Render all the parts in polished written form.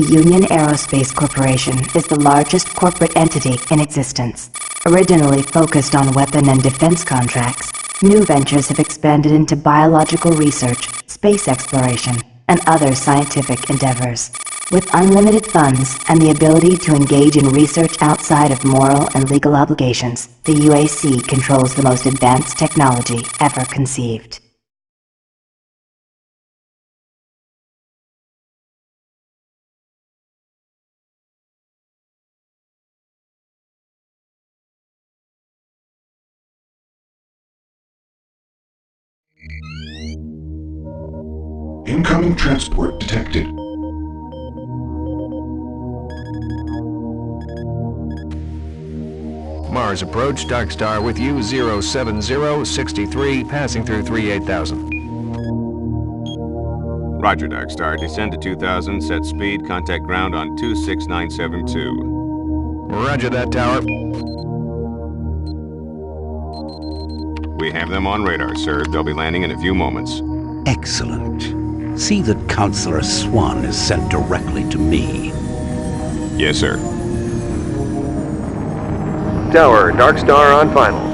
The Union Aerospace Corporation is the largest corporate entity in existence. Originally focused on weapon and defense contracts, new ventures have expanded into biological research, space exploration, and other scientific endeavors. With unlimited funds and the ability to engage in research outside of moral and legal obligations, the UAC controls the most advanced technology ever conceived. Incoming transport detected. Mars approach, Dark Star with you, 07063, passing through 38,000. Roger, Dark Star. Descend to 2000, set speed, contact ground on 26972. Roger that, Tower. We have them on radar, sir. They'll be landing in a few moments. Excellent. See that Counselor Swan is sent directly to me. Yes, sir. Tower, Dark Star on final.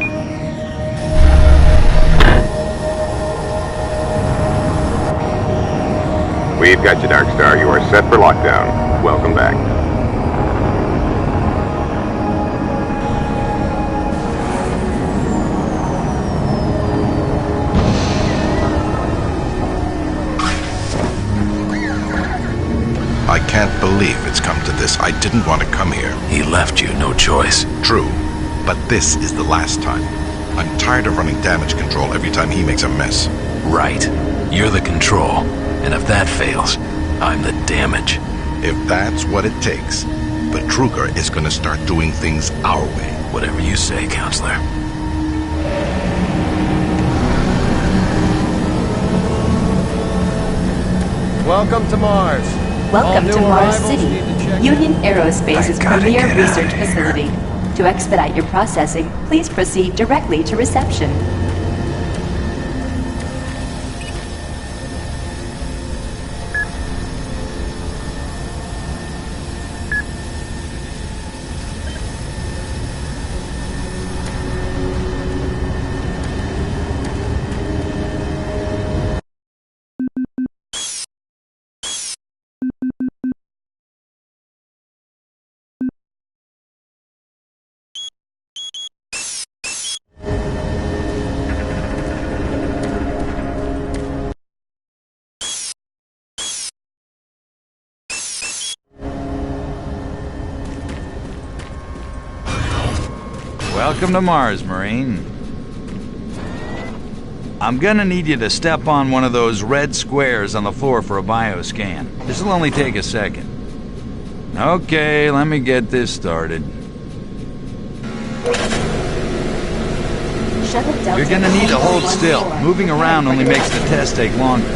We've got you, Dark Star. You are set for lockdown. Welcome back. I can't believe it's come to this. I didn't want to come here. He left you no choice. True, but this is the last time. I'm tired of running damage control every time he makes a mess. Right. You're the control. And if that fails, I'm the damage. If that's what it takes, the Kruger is gonna start doing things our way. Whatever you say, Counselor. Welcome to Mars. Welcome to Mars City, Union Aerospace's premier research facility. To expedite your processing, please proceed directly to reception. Welcome to Mars, Marine. I'm gonna need you to step on one of those red squares on the floor for a bioscan. This'll only take a second. Okay, let me get this started. You're gonna need to hold still. Moving around only makes the test take longer.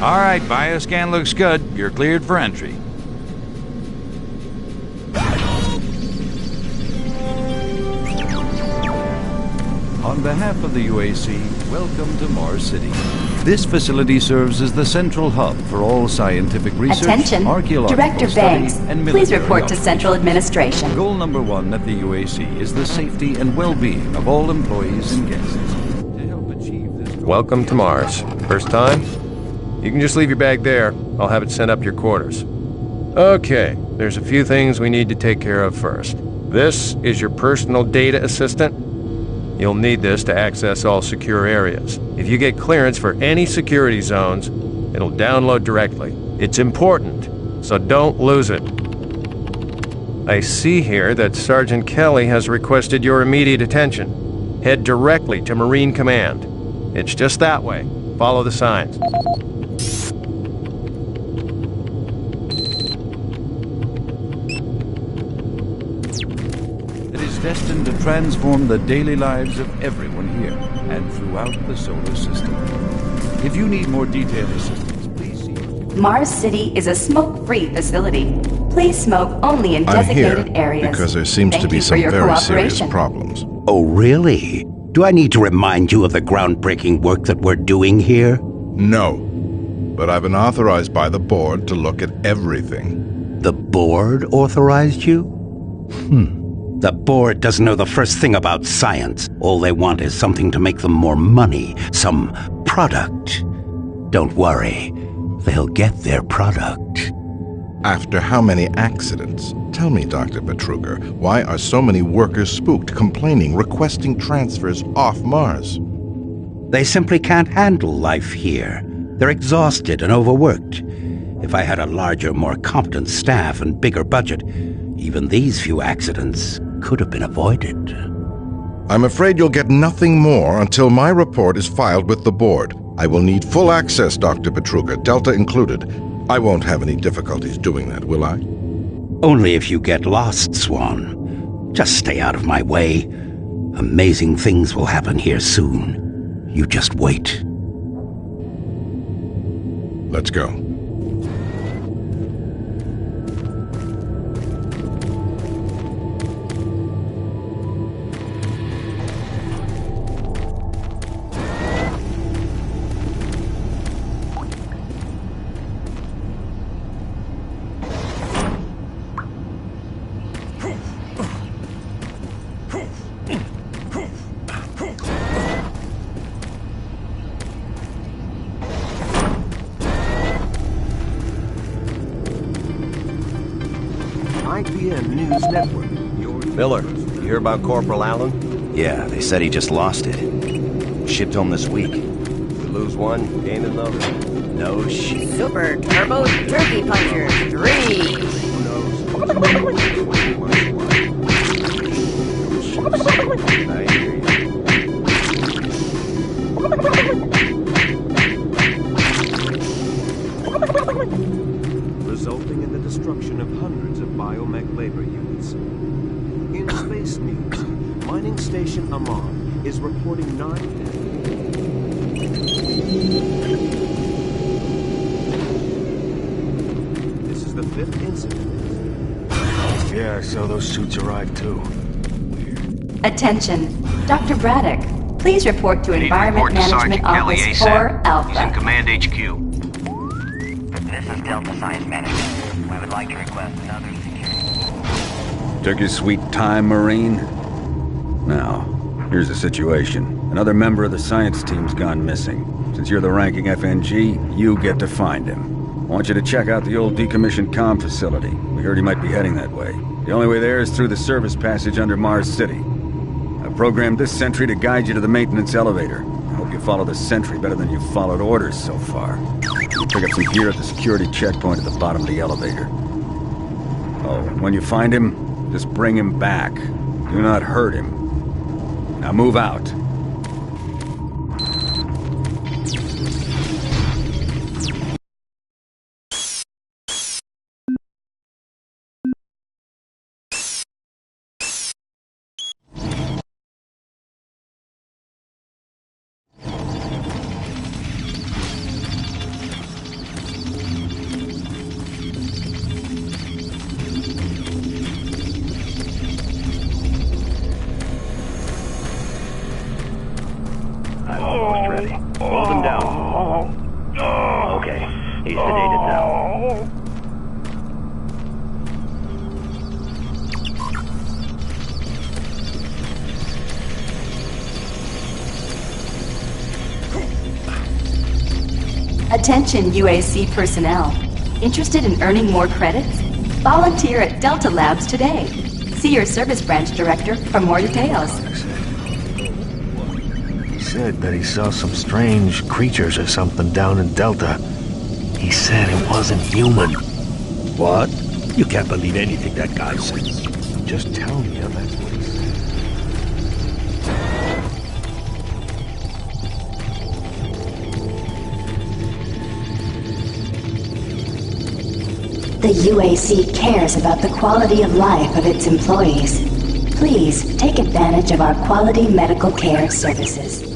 Alright, bioscan looks good. You're cleared for entry. On behalf of the UAC, welcome to Mars City. This facility serves as the central hub for all scientific research, Attention, archaeological Director Banks, study, and please military report to Central Administration. Goal number one at the UAC is the safety and well-being of all employees and guests. To help achieve this goal, Welcome to Mars. First time? You can just leave your bag there. I'll have it sent up to your quarters. Okay, there's a few things we need to take care of first. This is your personal data assistant. You'll need this to access all secure areas. If you get clearance for any security zones, it'll download directly. It's important, so don't lose it. I see here that Sergeant Kelly has requested your immediate attention. Head directly to Marine Command. It's just that way. Follow the signs. destined to transform the daily lives of everyone here and throughout the solar system. If you need more detailed assistance, please see... Mars City is a smoke-free facility. Please smoke only in designated areas. Because there seems to be some very serious problems. Oh, really? Do I need to remind you of the groundbreaking work that we're doing here? No. but I've been authorized by the board to look at everything. The board authorized you? The board doesn't know the first thing about science. All they want is something to make them more money, some product. Don't worry, they'll get their product. After how many accidents? Tell me, Dr. Betruger, why are so many workers spooked, complaining, requesting transfers off Mars? They simply can't handle life here. They're exhausted and overworked. If I had a larger, more competent staff and bigger budget, even these few accidents could have been avoided. I'm afraid you'll get nothing more until my report is filed with the board. I will need full access, Dr. Betruger, Delta included. I won't have any difficulties doing that, will I? Only if you get lost, Swan. Just stay out of my way. Amazing things will happen here soon. You just wait. Let's go. News Network. Miller, you hear about Corporal Allen? Yeah, they said he just lost it. Shipped home this week. We lose one, gain another. No shit. Super Turbo Turkey Puncher 3! Resulting in the destruction of hundreds of biomech labor units. In space news, mining station Amon is reporting 9... This is the 5th incident. Yeah, I saw those suits arrive too. Attention, Dr. Braddock. Please report to Environment Management Office 4 Alpha. He's in Command HQ. This is Delta Science Management. I would like to request another security. Took your sweet time, Marine? Now, here's the situation. Another member of the science team's gone missing. Since you're the ranking FNG, you get to find him. I want you to check out the old decommissioned comm facility. We heard he might be heading that way. The only way there is through the service passage under Mars City. I've programmed this sentry to guide you to the maintenance elevator. I hope you follow the sentry better than you've followed orders so far. Pick up some gear at the security checkpoint at the bottom of the elevator. Oh, and when you find him, just bring him back. Do not hurt him. Now move out. Attention UAC personnel. Interested in earning more credits? Volunteer at Delta Labs today. See your service branch director for more details. He said that he saw some strange creatures or something down in Delta. He said it wasn't human. What? You can't believe anything that guy says. Just tell me that's what he said. The UAC cares about the quality of life of its employees. Please take advantage of our quality medical care services.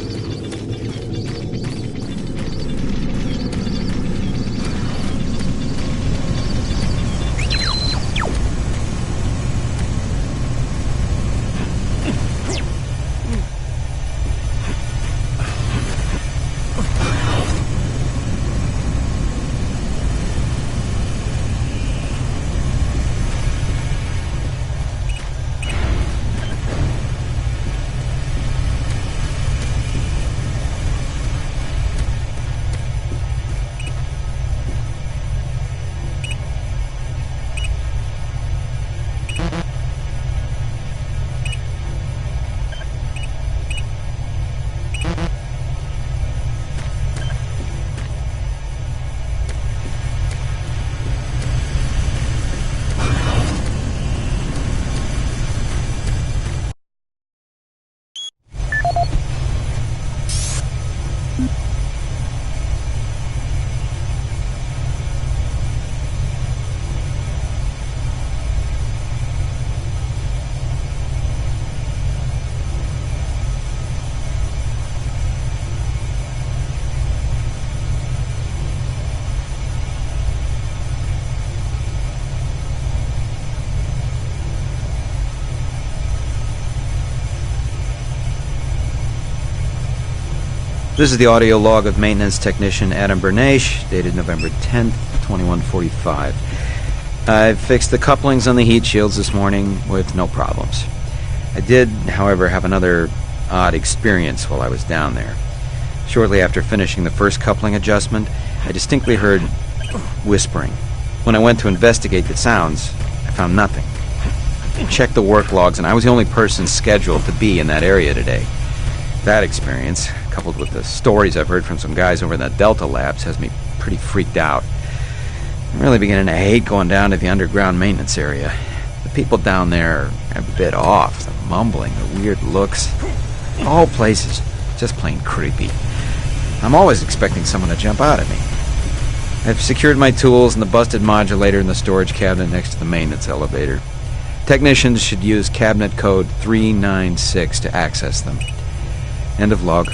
This is the audio log of maintenance technician Adam Bernache, dated November 10th, 2145. I've fixed the couplings on the heat shields this morning with no problems. I did, however, have another odd experience while I was down there. Shortly after finishing the first coupling adjustment, I distinctly heard whispering. When I went to investigate the sounds, I found nothing. I checked the work logs, and I was the only person scheduled to be in that area today. That experience, coupled with the stories I've heard from some guys over in the Delta Labs, has me pretty freaked out. I'm really beginning to hate going down to the underground maintenance area. The people down there are a bit off. The mumbling, the weird looks. The whole place is just plain creepy. I'm always expecting someone to jump out at me. I've secured my tools and the busted modulator in the storage cabinet next to the maintenance elevator. Technicians should use cabinet code 396 to access them. End of log.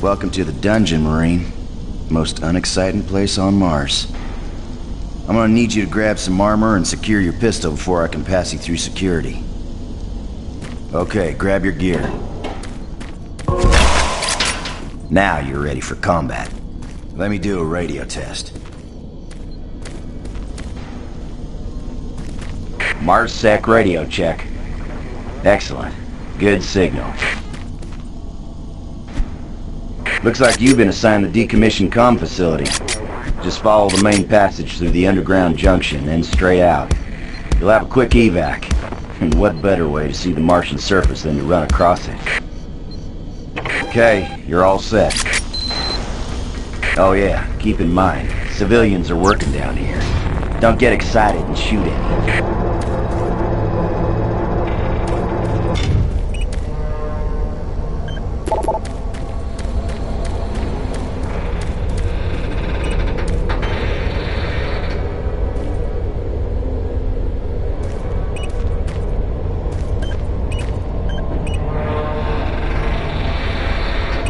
Welcome to the dungeon, Marine. Most unexciting place on Mars. I'm gonna need you to grab some armor and secure your pistol before I can pass you through security. Okay, grab your gear. Now you're ready for combat. Let me do a radio test. MarsSec radio check. Excellent. Good signal. Looks like you've been assigned the decommissioned comm facility. Just follow the main passage through the underground junction, then straight out. You'll have a quick evac. And what better way to see the Martian surface than to run across it? Okay, you're all set. Oh yeah, keep in mind, civilians are working down here. Don't get excited and shoot at me.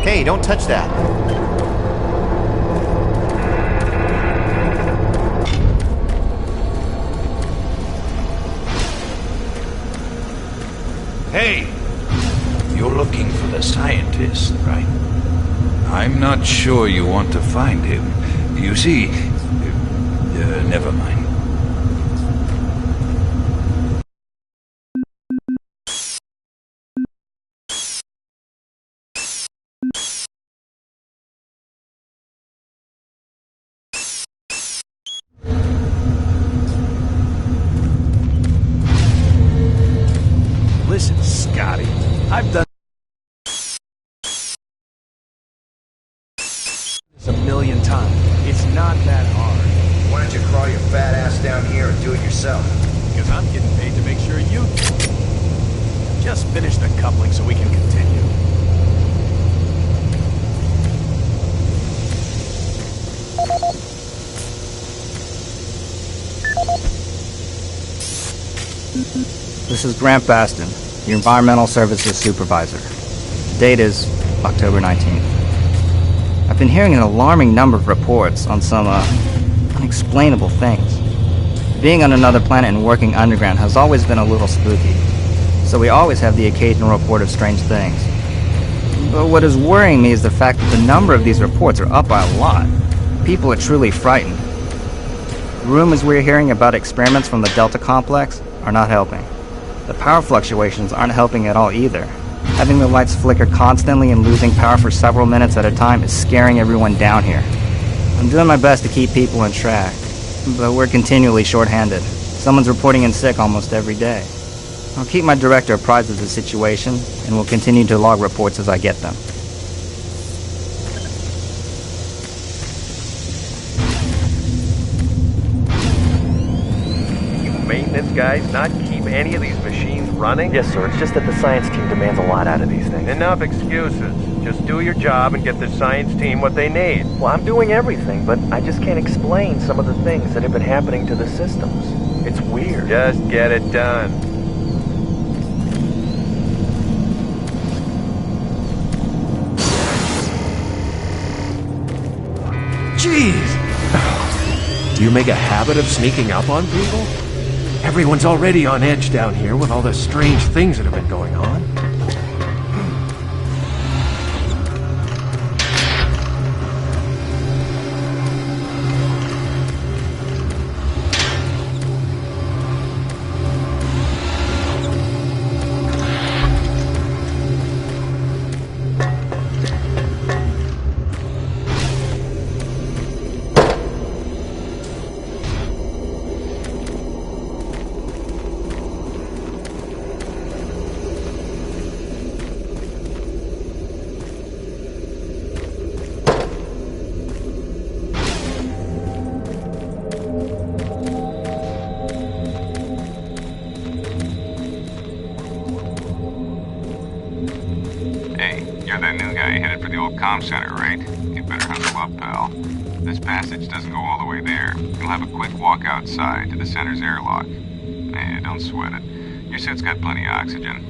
Hey, don't touch that. Hey! You're looking for the scientist, right? I'm not sure you want to find him. You see... never mind. Listen, Scotty, I've done this a million times. It's not that hard. Why don't you crawl your fat ass down here and do it yourself? Because I'm getting paid to make sure you do. Just finish the coupling so we can continue. This is Grant Baston, your Environmental Services Supervisor. The date is October 19th. I've been hearing an alarming number of reports on some, unexplainable things. Being on another planet and working underground has always been a little spooky, so we always have the occasional report of strange things. But what is worrying me is the fact that the number of these reports are up by a lot. People are truly frightened. The rumors we're hearing about experiments from the Delta Complex are not helping. The power fluctuations aren't helping at all either. Having the lights flicker constantly and losing power for several minutes at a time is scaring everyone down here. I'm doing my best to keep people on track, but we're continually short-handed. Someone's reporting in sick almost every day. I'll keep my director apprised of the situation, and will continue to log reports as I get them. Maintenance guys not keep any of these machines running? Yes, sir. It's just that the science team demands a lot out of these things. Enough excuses. Just do your job and get the science team what they need. Well, I'm doing everything, but I just can't explain some of the things that have been happening to the systems. It's weird. Just get it done. Jeez! Do you make a habit of sneaking up on people? Everyone's already on edge down here with all the strange things that have been going on. You're that new guy headed for the old comm center, right? You better hustle up, pal. This passage doesn't go all the way there. You'll have a quick walk outside to the center's airlock. Don't sweat it. Your suit's got plenty of oxygen.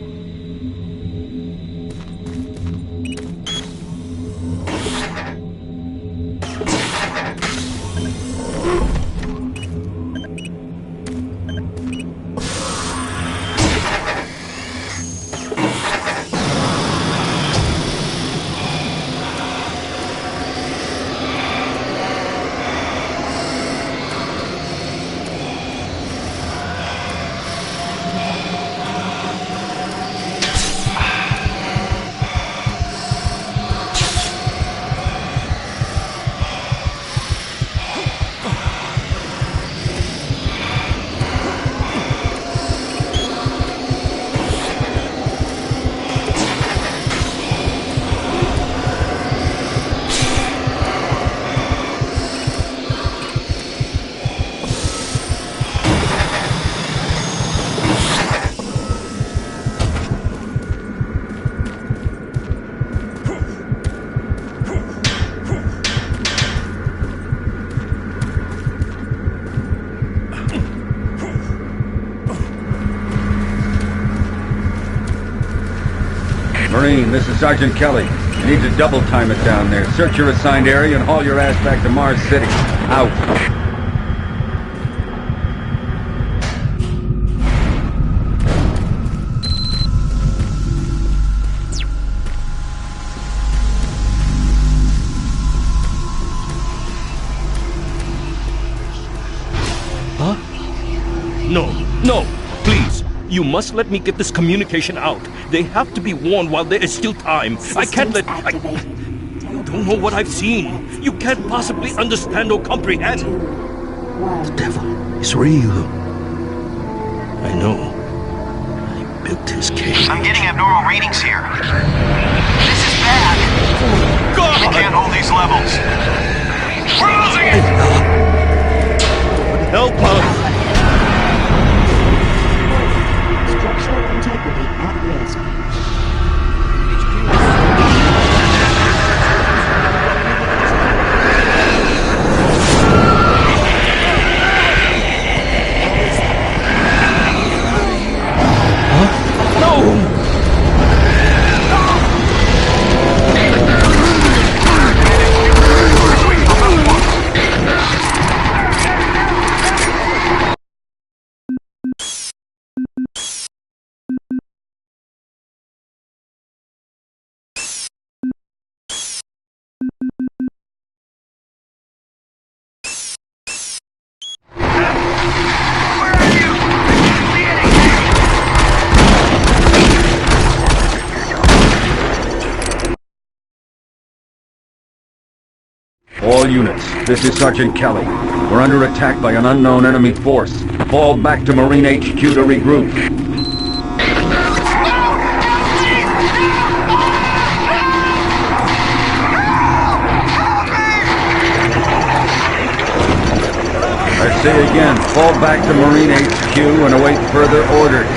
Marine, this is Sergeant Kelly. You need to double time it down there. Search your assigned area and haul your ass back to Mars City. Out. Huh? No, please. You must let me get this communication out. They have to be warned while there is still time. I can't let... You don't know what I've seen. You can't possibly understand or comprehend. The devil is real. I know. I built his cage. I'm getting abnormal readings here. This is bad. Oh, God! We can't hold these levels. We're losing it! Help us! Structural integrity at risk. All units, this is Sergeant Kelly. We're under attack by an unknown enemy force. Fall back to Marine HQ to regroup. I say again, fall back to Marine HQ and await further orders.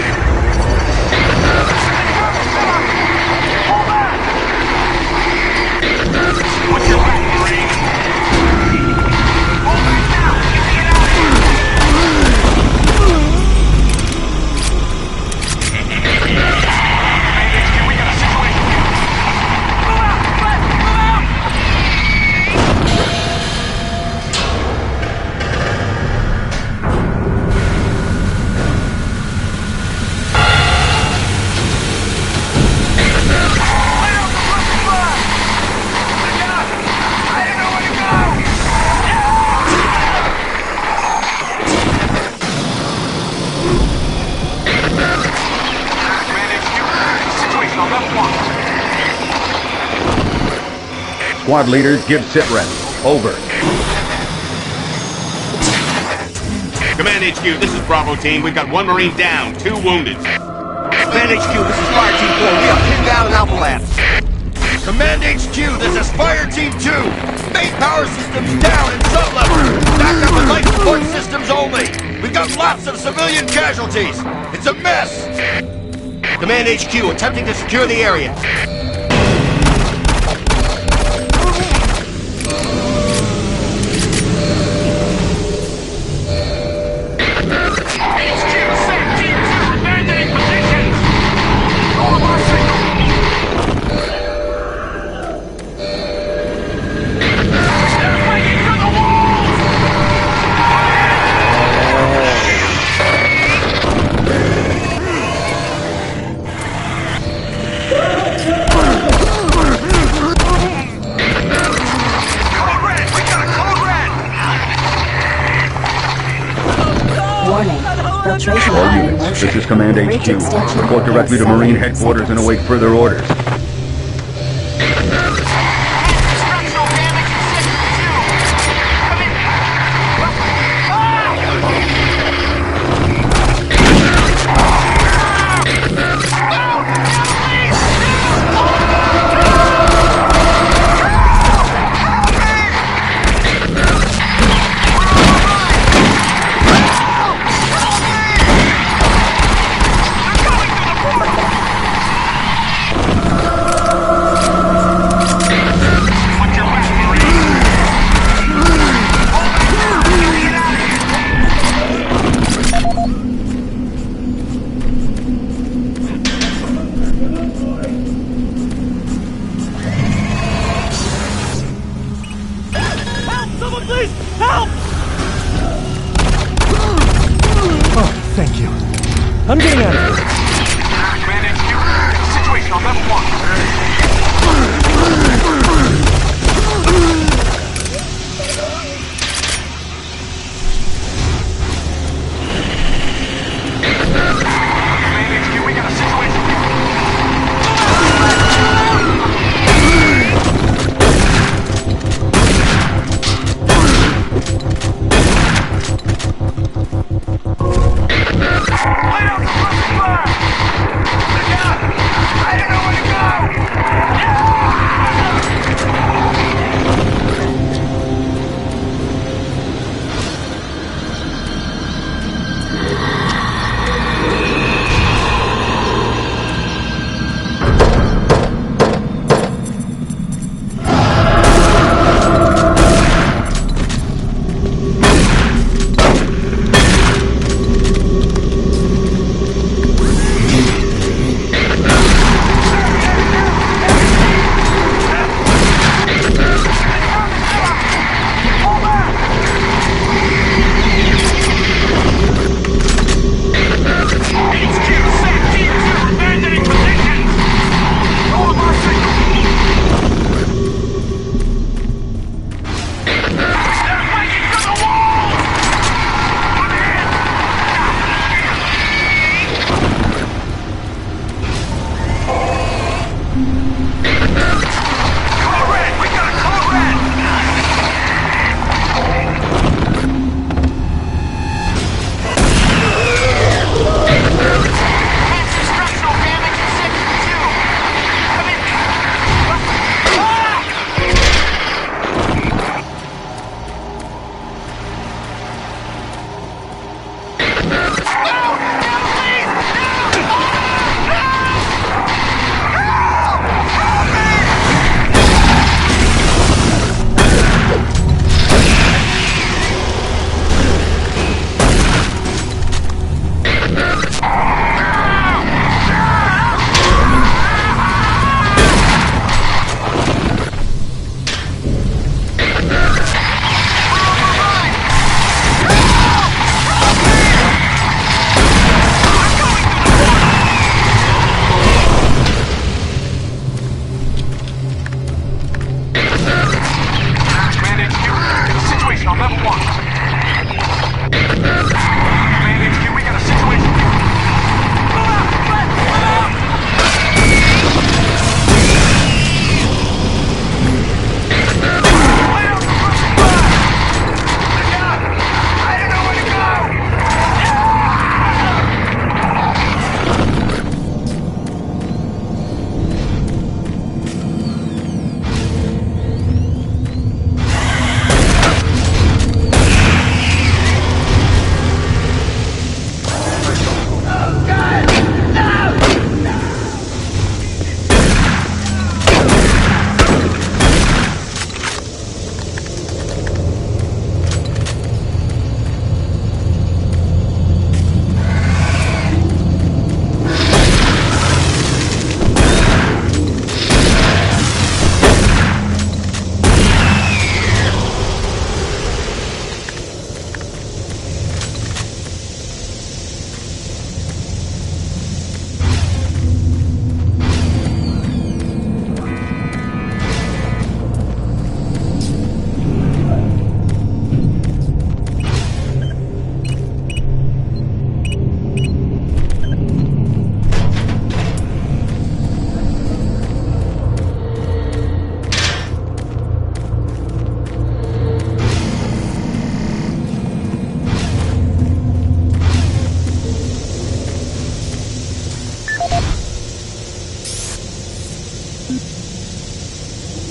Squad leaders, give sit reps. Over. Command HQ, this is Bravo Team. We've got 1 Marine down, 2 wounded. Command HQ, this is Fire Team 4. We are pinned down in Alpha Lab. Command HQ, this is Fire Team 2. Main power systems down in sub-level. Backup and life support systems only. We've got lots of civilian casualties. It's a mess. Command HQ, attempting to secure the area. All units, this is Command HQ. Report directly to Marine Headquarters and await further orders. Thank you. I'm getting out of here. Command HQ, situation on level 1. Command HQ, we got a situation.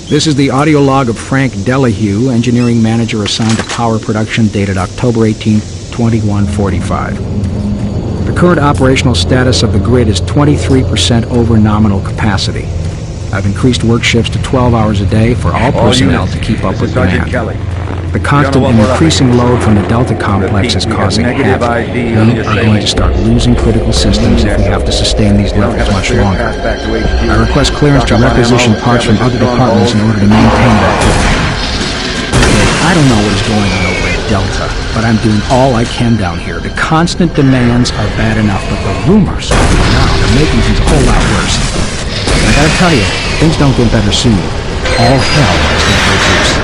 This is the audio log of Frank Delahue, engineering manager assigned to power production, dated October 18, 2145. The current operational status of the grid is 23% over nominal capacity. I've increased work shifts to 12 hours a day for all personnel to keep up with demand. The constant and increasing load from the Delta complex is causing havoc. We are going to start losing critical systems if we have to sustain these levels much longer. I request clearance to requisition parts from other departments in order to maintain that activity. Okay, I don't know what is going on over at Delta, but I'm doing all I can down here. The constant demands are bad enough, but the rumors now are making things a whole lot worse. And I gotta tell you, things don't get better soon. All hell is gonna break loose.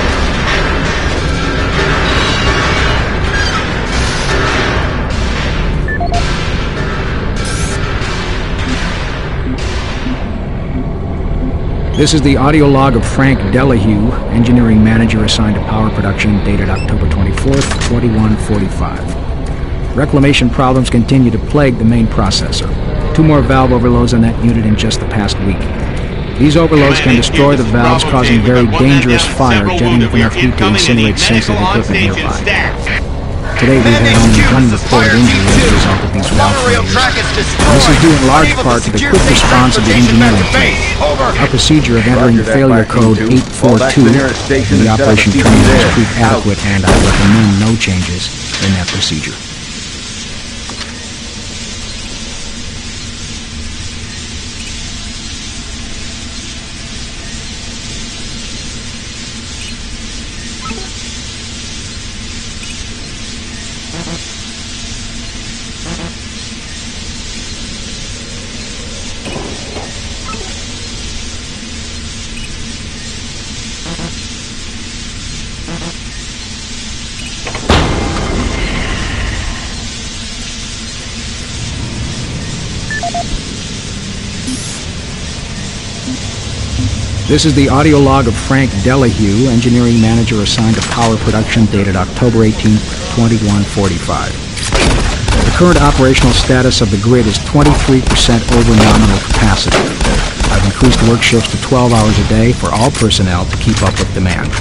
This is the audio log of Frank Delahue, engineering manager assigned to power production, dated October 24th, 2145. Reclamation problems continue to plague the main processor. 2 more valve overloads on that unit in just the past week. These overloads can destroy the valves, causing very dangerous fire, jetting up enough heat to incinerate sensitive equipment nearby. Today we've had only 1 reported injury as a result of these valve failures. This is due in large part to the quick response of the engineering team. Our procedure of entering failure code 842 in the operation terminal is proved adequate, and I recommend no changes in that procedure. This is the audio log of Frank Delahue, engineering manager assigned to power production, dated October 18, 2145. The current operational status of the grid is 23% over nominal capacity. I've increased work shifts to 12 hours a day for all personnel to keep up with demand.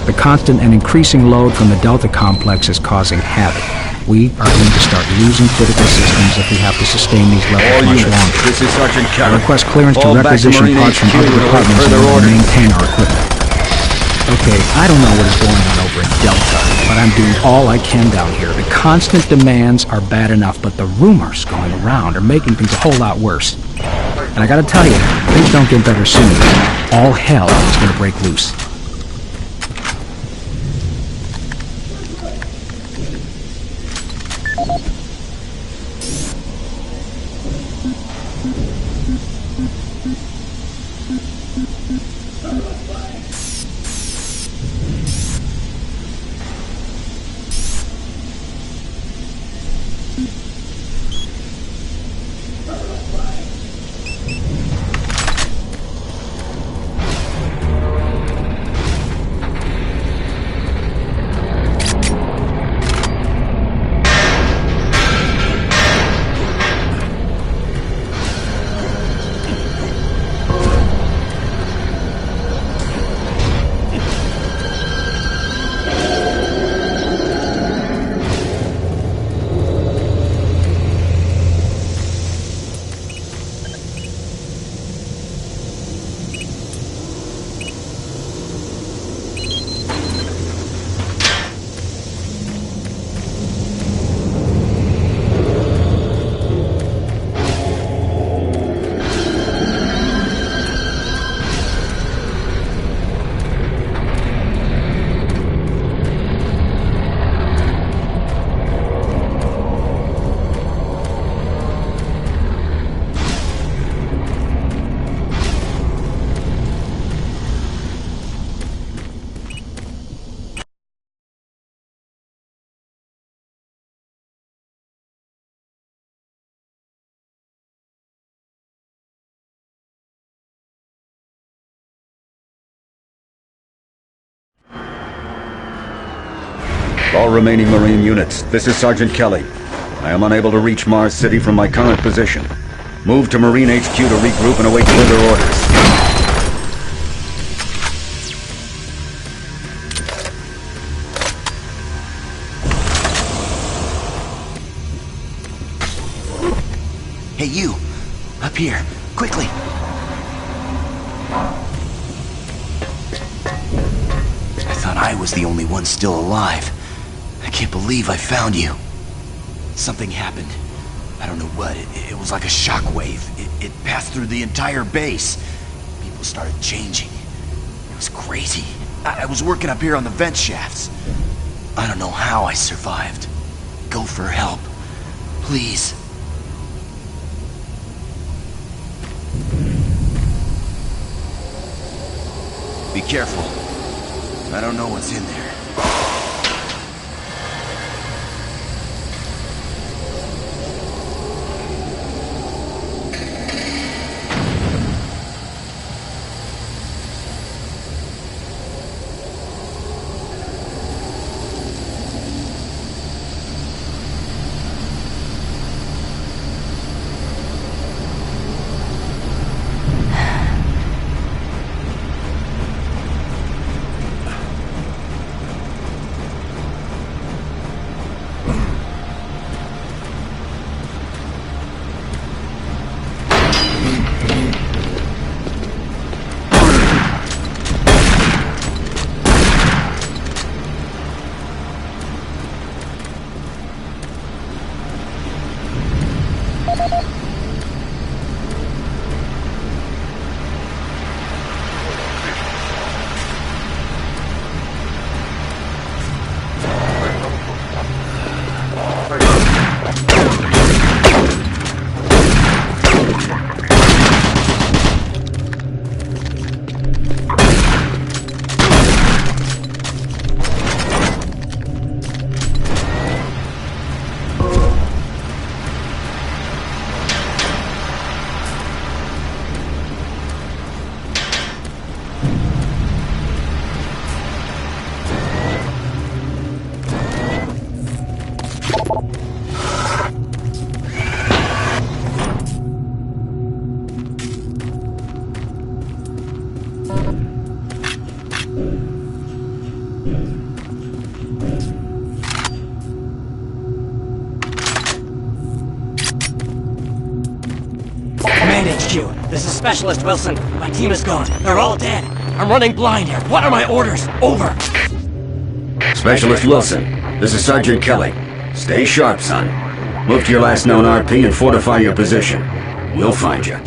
The constant and increasing load from the Delta complex is causing havoc. We are going to start losing critical systems if we have to sustain these levels much longer. This is Sergeant I request clearance to requisition parts from other departments in order to maintain our equipment. Okay, I don't know what is going on over at Delta, but I'm doing all I can down here. The constant demands are bad enough, but the rumors going around are making things a whole lot worse. And I gotta tell you, things don't get better soon. All hell is gonna break loose. All remaining Marine units, this is Sergeant Kelly. I am unable to reach Mars City from my current position. Move to Marine HQ to regroup and await further orders. Quickly! I thought I was the only one still alive. I can't believe I found you. Something happened. I don't know what. It was like a shockwave. It passed through the entire base. People started changing. It was crazy. I was working up here on the vent shafts. I don't know how I survived. Go for help. Please. Be careful. I don't know what's in there. This is Specialist Wilson. My team is gone. They're all dead. I'm running blind here. What are my orders? Over. Specialist Wilson, this is Sergeant Kelly. Stay sharp, son. Move to your last known RP and fortify your position. We'll find you.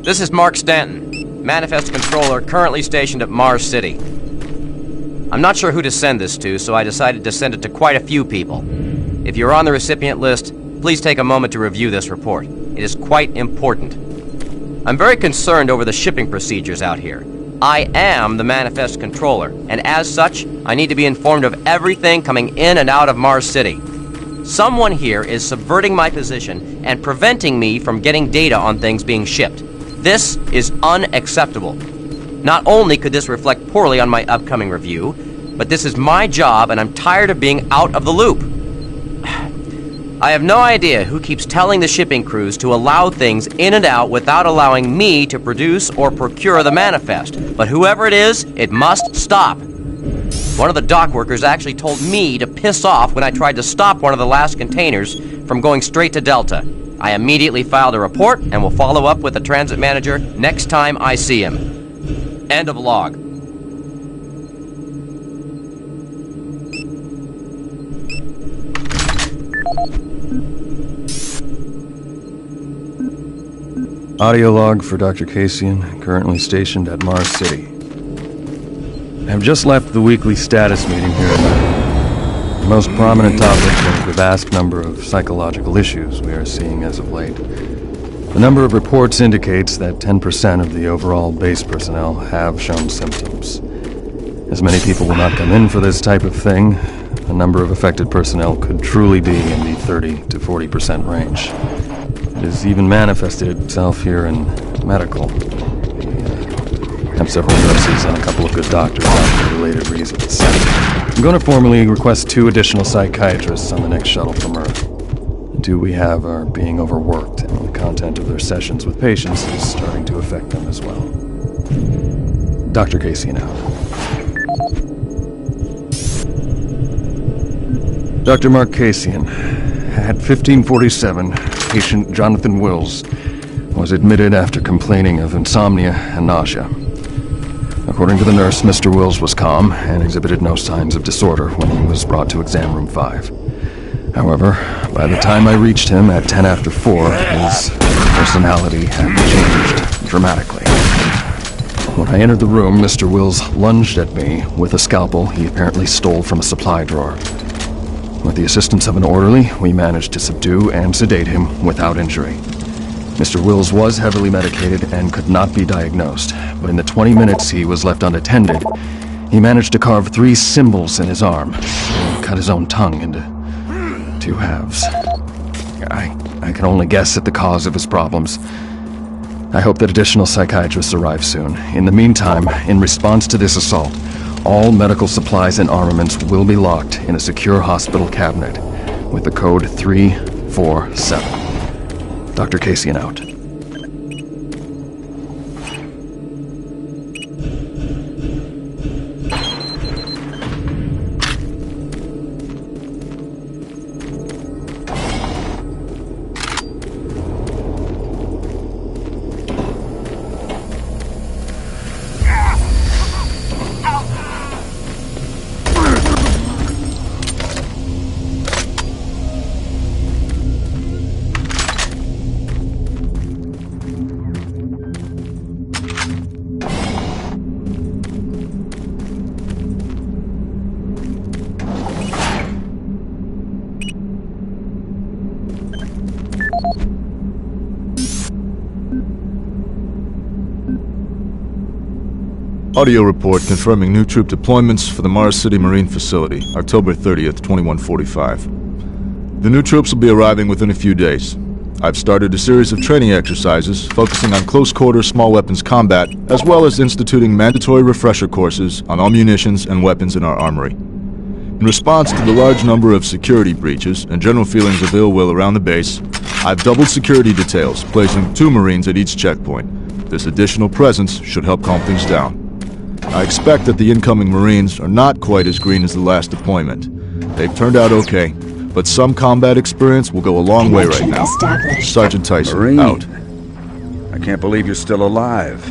This is Mark Stanton, Manifest Controller, currently stationed at Mars City. I'm not sure who to send this to, so I decided to send it to quite a few people. If you're on the recipient list, please take a moment to review this report. It is quite important. I'm very concerned over the shipping procedures out here. I am the Manifest Controller, and as such, I need to be informed of everything coming in and out of Mars City. Someone here is subverting my position and preventing me from getting data on things being shipped. This is unacceptable. Not only could this reflect poorly on my upcoming review, but this is my job and I'm tired of being out of the loop. I have no idea who keeps telling the shipping crews to allow things in and out without allowing me to produce or procure the manifest, but whoever it is, it must stop. One of the dock workers actually told me to piss off when I tried to stop one of the last containers from going straight to Delta. I immediately filed a report and will follow up with the transit manager next time I see him. End of log. Audio log for Dr. Kasian, currently stationed at Mars City. I have just left the weekly status meeting here tonight. The most prominent topic is the vast number of psychological issues we are seeing as of late. The number of reports indicates that 10% of the overall base personnel have shown symptoms. As many people will not come in for this type of thing, the number of affected personnel could truly be in the 30 to 40% range. It has even manifested itself here in medical. We have several nurses and a couple of good doctors out for related reasons. I'm going to formally request 2 additional psychiatrists on the next shuttle from Earth. The 2 we have are being overworked, and the content of their sessions with patients is starting to affect them as well. Dr. Kasian out. Dr. Mark Kasian, at 1547, patient Jonathan Wills was admitted after complaining of insomnia and nausea. According to the nurse, Mr. Wills was calm and exhibited no signs of disorder when he was brought to exam room 5. However, by the time I reached him at 10 after 4, his personality had changed dramatically. When I entered the room, Mr. Wills lunged at me with a scalpel he apparently stole from a supply drawer. With the assistance of an orderly, we managed to subdue and sedate him without injury. Mr. Wills was heavily medicated and could not be diagnosed, but in the 20 minutes he was left unattended, he managed to carve 3 symbols in his arm and cut his own tongue into 2 halves. I can only guess at the cause of his problems. I hope that additional psychiatrists arrive soon. In the meantime, in response to this assault, all medical supplies and armaments will be locked in a secure hospital cabinet with the code 347. Dr. Kasian out. Audio report confirming new troop deployments for the Mars City Marine Facility, October 30th, 2145. The new troops will be arriving within a few days. I've started a series of training exercises focusing on close-quarter small weapons combat, as well as instituting mandatory refresher courses on all munitions and weapons in our armory. In response to the large number of security breaches and general feelings of ill will around the base, I've doubled security details, placing 2 Marines at each checkpoint. This additional presence should help calm things down. I expect that the incoming Marines are not quite as green as the last deployment. They've turned out okay, but some combat experience will go a long way right now. Sergeant Tyson, Marine. out. I can't believe you're still alive.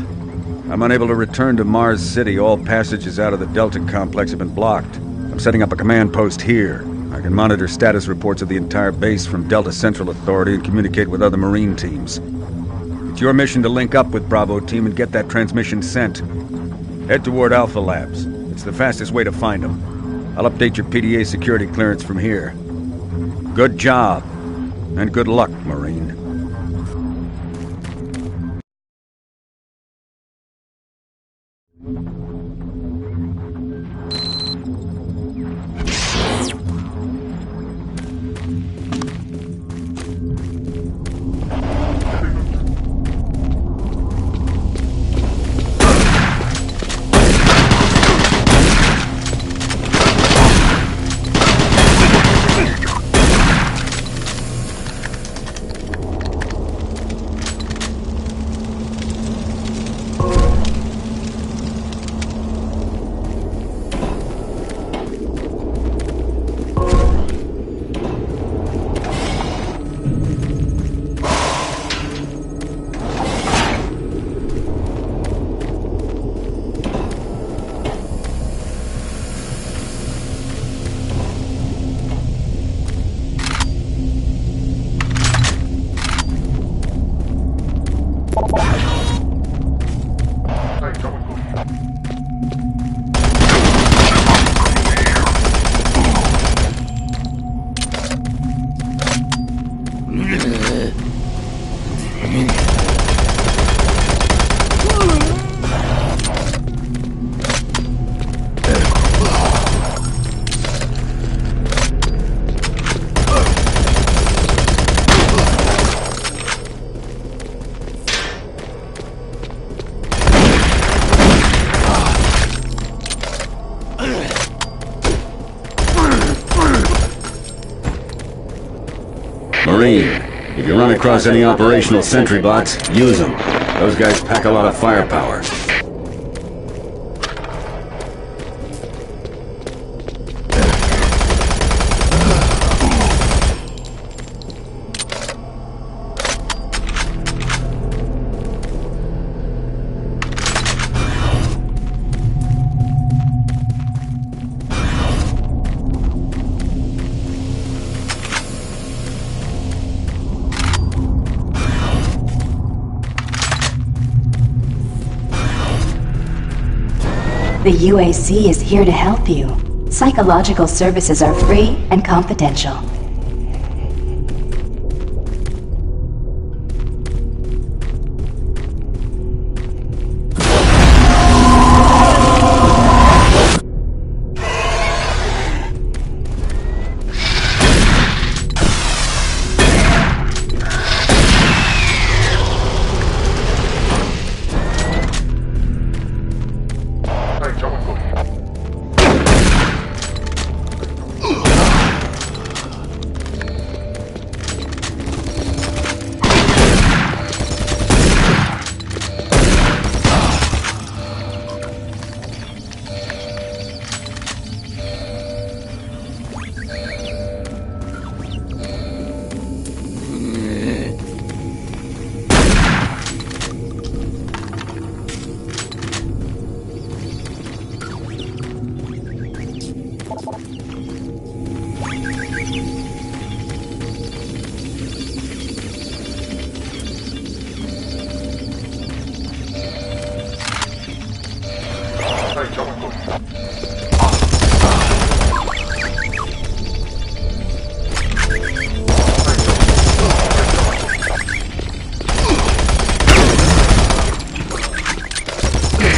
I'm unable to return to Mars City. All passages out of the Delta complex have been blocked. I'm setting up a command post here. I can monitor status reports of the entire base from Delta Central Authority and communicate with other Marine teams. It's your mission to link up with Bravo Team and get that transmission sent. Head toward Alpha Labs. It's the fastest way to find them. I'll update your PDA security clearance from here. Good job, and good luck, Marine. Marine, if you run across any operational sentry bots, use them. Those guys pack a lot of firepower. The UAC is here to help you. Psychological services are free and confidential.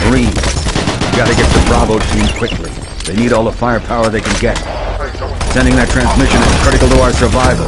Marine, you gotta get to Bravo Team quickly. They need all the firepower they can get. Sending that transmission is critical to our survival.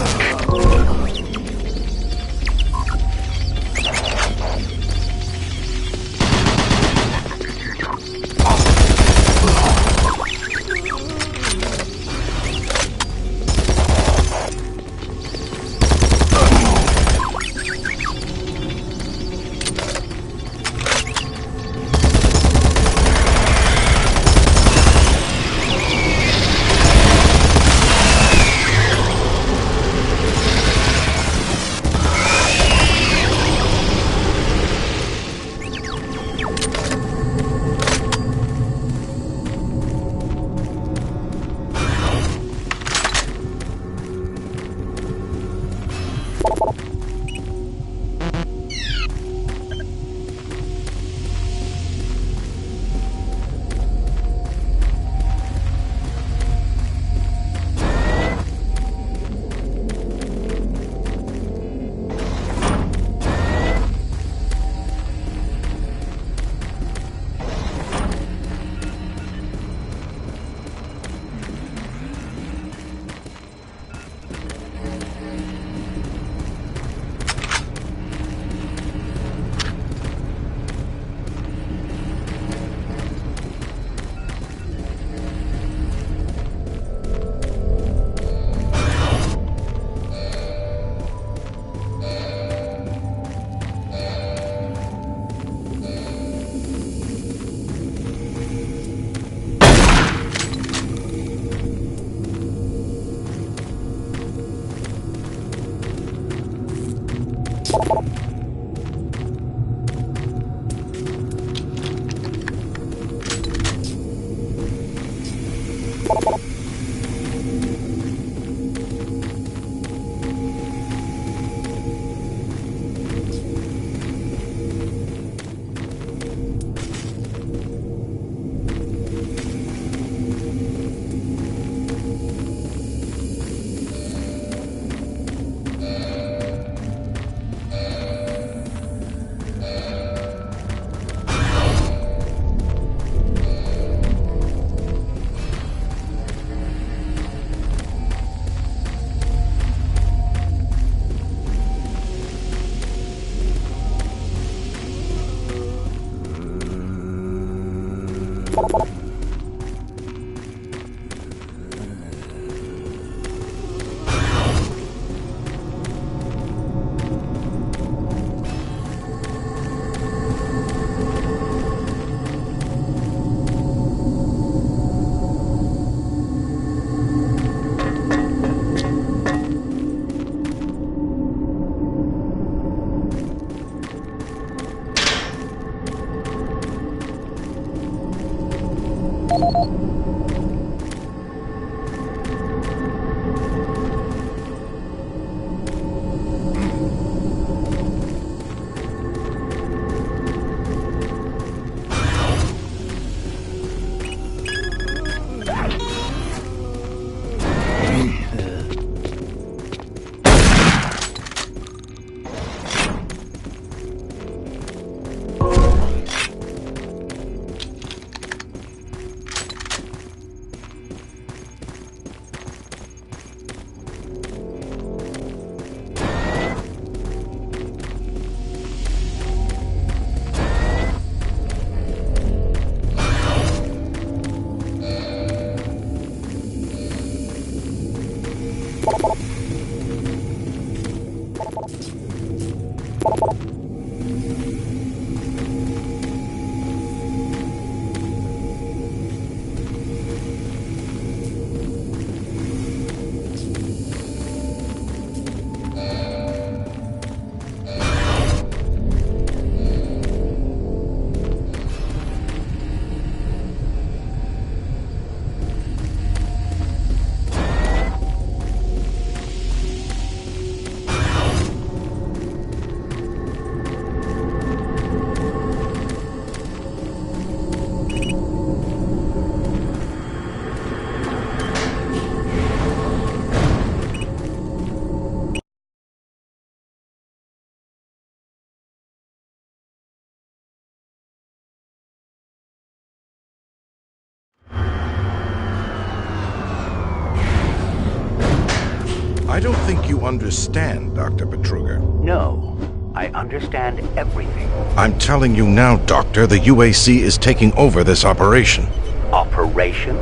I don't think you understand, Dr. Betruger. No, I understand everything. I'm telling you now, Doctor, the UAC is taking over this operation. Operation?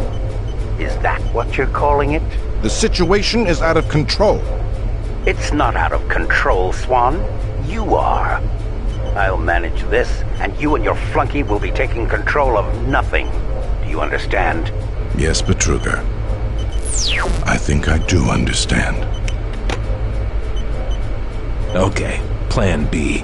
Is that what you're calling it? The situation is out of control. It's not out of control, Swan. You are. I'll manage this, and you and your flunky will be taking control of nothing. Do you understand? Yes, Betruger. I think I do understand. Okay, Plan B.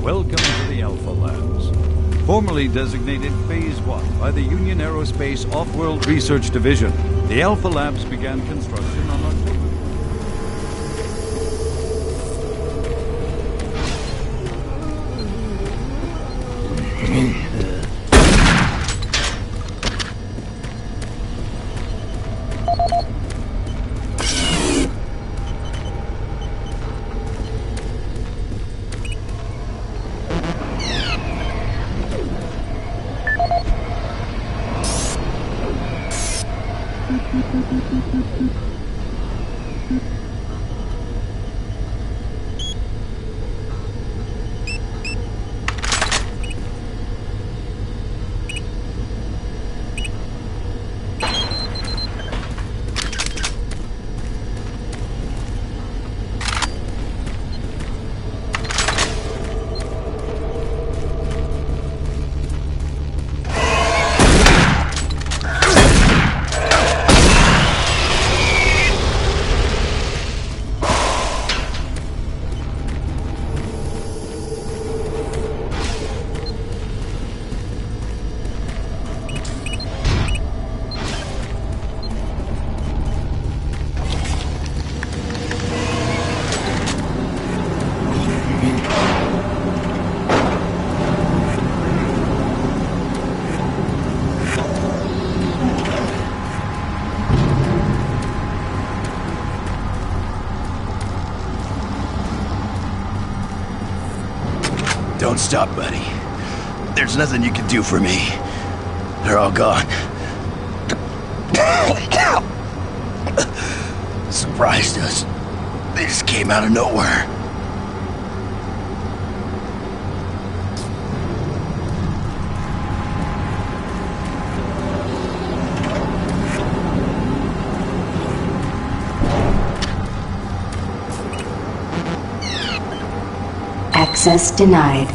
Welcome to the Alpha Labs. Formerly designated Phase 1 by the Union Aerospace Off-World Research Division, the Alpha Labs began construction on October... Don't stop, buddy. There's nothing you can do for me. They're all gone. Surprised us. They just came out of nowhere. Access denied.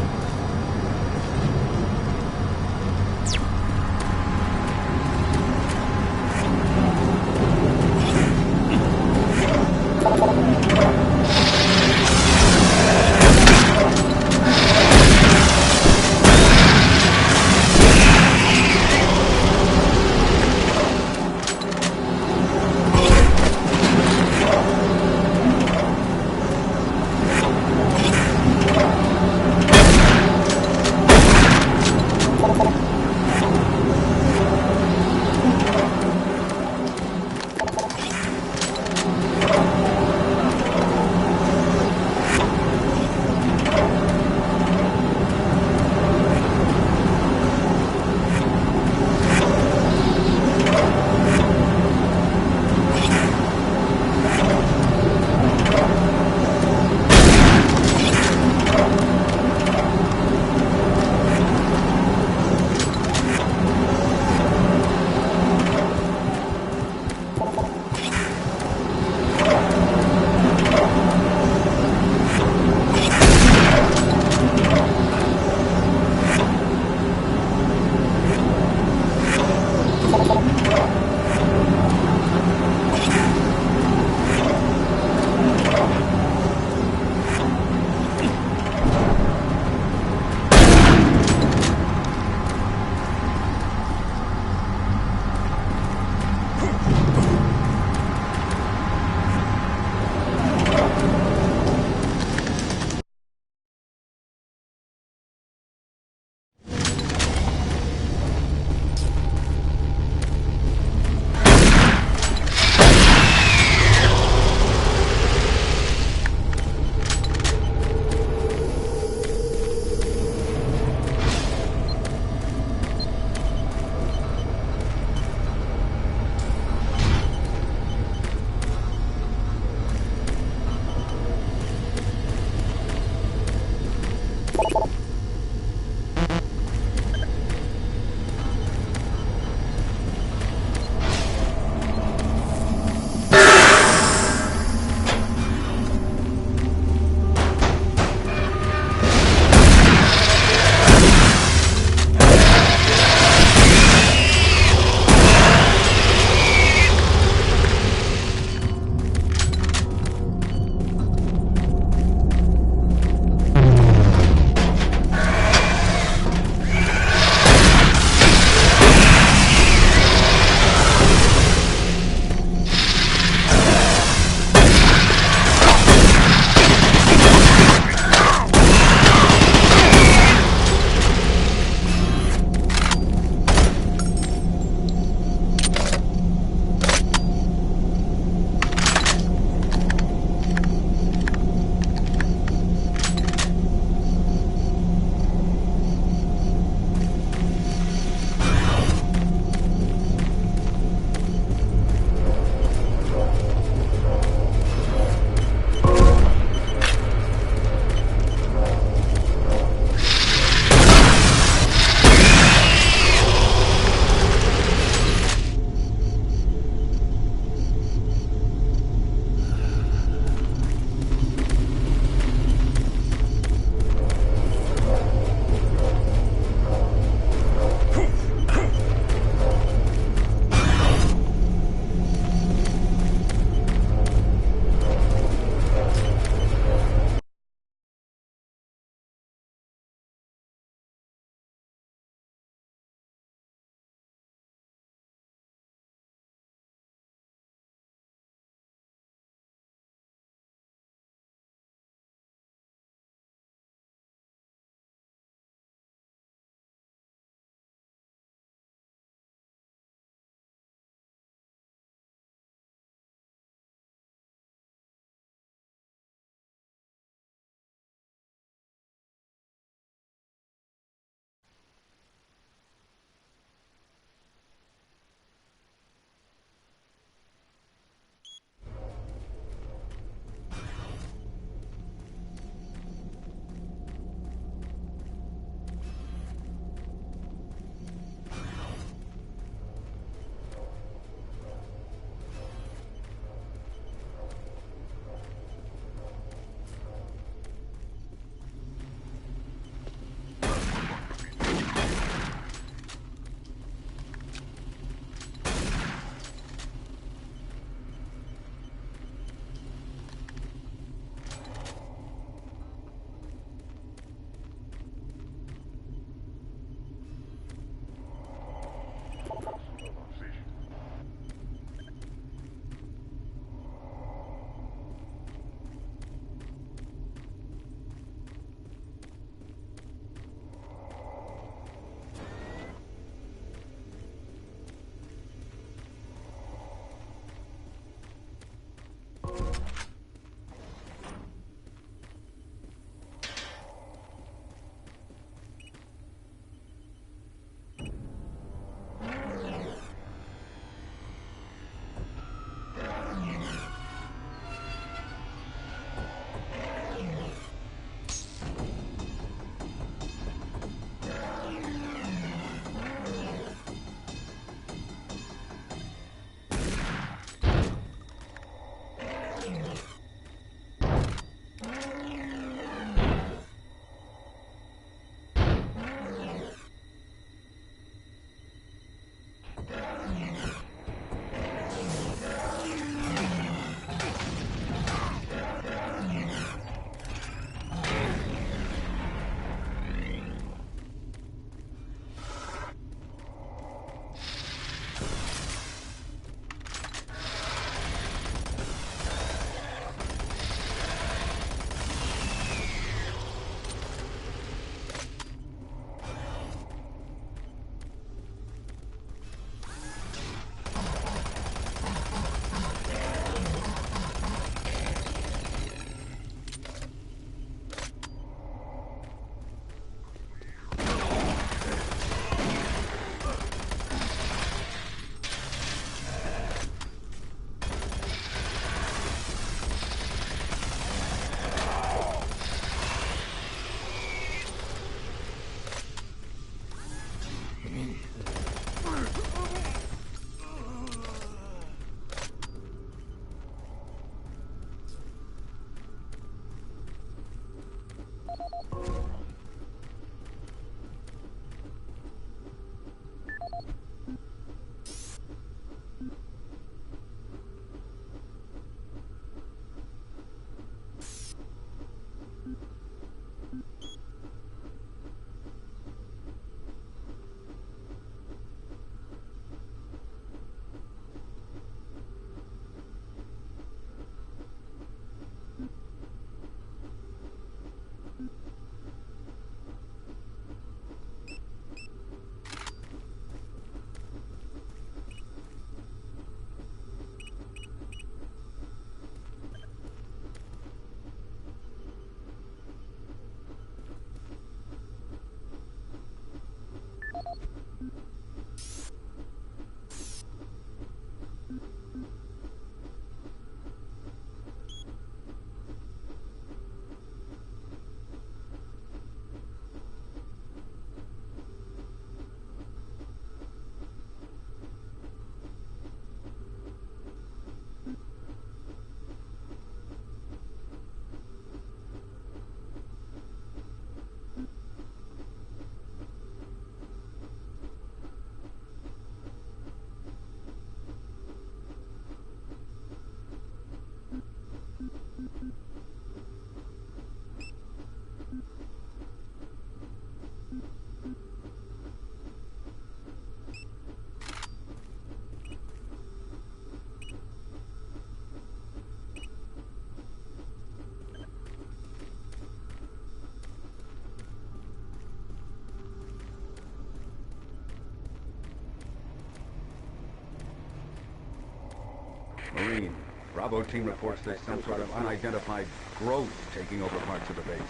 Marine, Bravo team reports there's some sort of unidentified growth taking over parts of the base.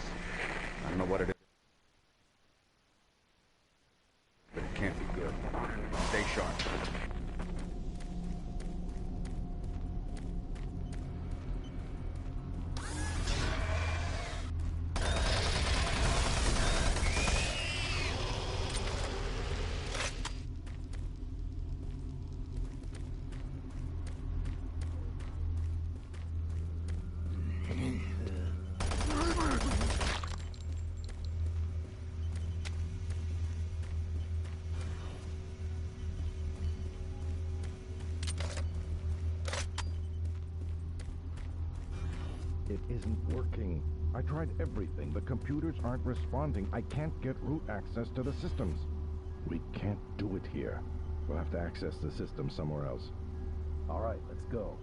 I don't know what it is, but it can't be good. Stay sharp. It isn't working. I tried everything. The computers aren't responding. I can't get root access to the systems. We can't do it here. We'll have to access the system somewhere else. All right, let's go.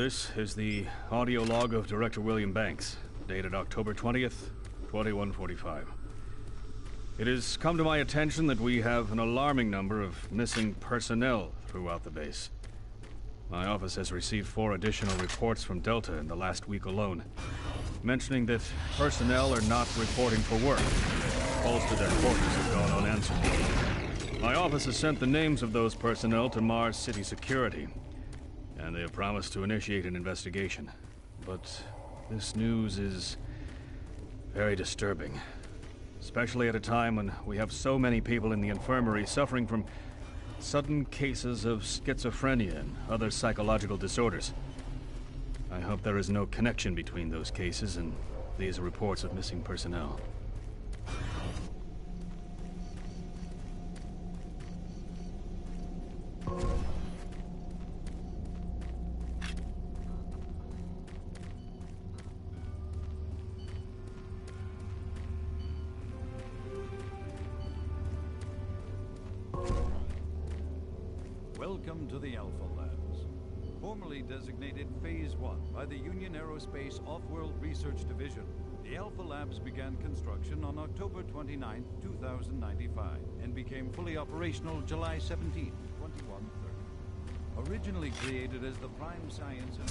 This is the audio log of Director William Banks, dated October 20th, 2145. It has come to my attention that we have an alarming number of missing personnel throughout the base. My office has received 4 additional reports from Delta in the last week alone, mentioning that personnel are not reporting for work. Calls to their quarters have gone unanswered. My office has sent the names of those personnel to Mars City Security, and they have promised to initiate an investigation. But this news is very disturbing, especially at a time when we have so many people in the infirmary suffering from sudden cases of schizophrenia and other psychological disorders. I hope there is no connection between those cases and these reports of missing personnel. Welcome to the Alpha Labs, formerly designated Phase 1 by the Union Aerospace Off-World Research Division. The Alpha Labs began construction on October 29, 2095, and became fully operational July 17, 2130. Originally created as the Prime Science and...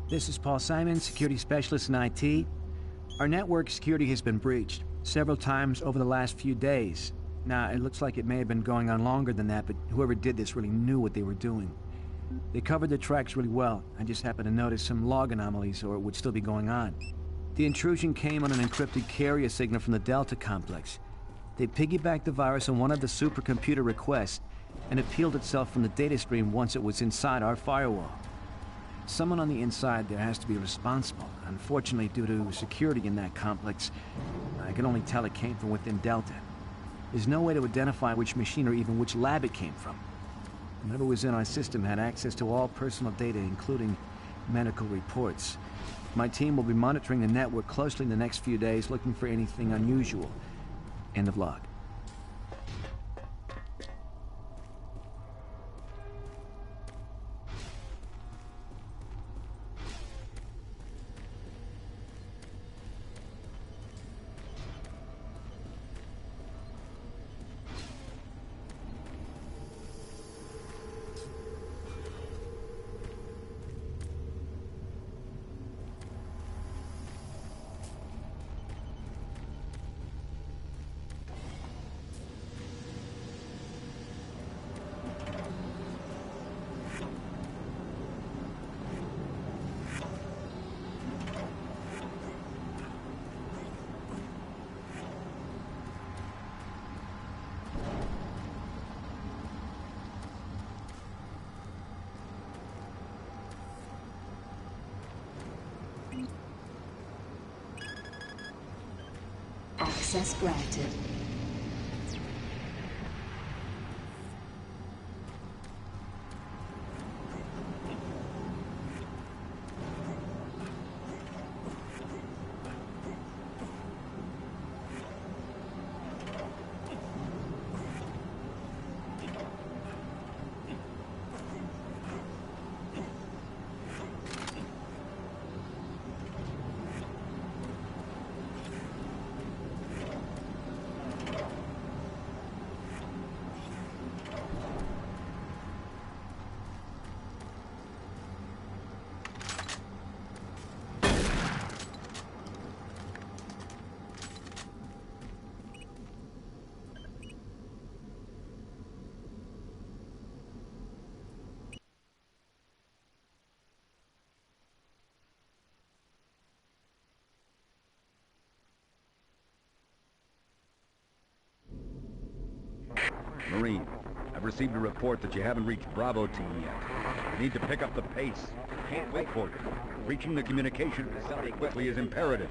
This is Paul Simon, security specialist in IT. Our network security has been breached several times over the last few days. Now, it looks like it may have been going on longer than that, but whoever did this really knew what they were doing. They covered the tracks really well. I just happened to notice some log anomalies, or it would still be going on. The intrusion came on an encrypted carrier signal from the Delta complex. They piggybacked the virus on one of the supercomputer requests, and it peeled itself from the data stream once it was inside our firewall. Someone on the inside there has to be responsible. Unfortunately, due to security in that complex, I can only tell it came from within Delta. There's no way to identify which machine or even which lab it came from. Whoever was in our system had access to all personal data, including medical reports. My team will be monitoring the network closely in the next few days, looking for anything unusual. End of log. Access granted. Marine, I've received a report that you haven't reached Bravo team yet. You need to pick up the pace. Can't wait for you. Reaching the communication facility quickly is imperative.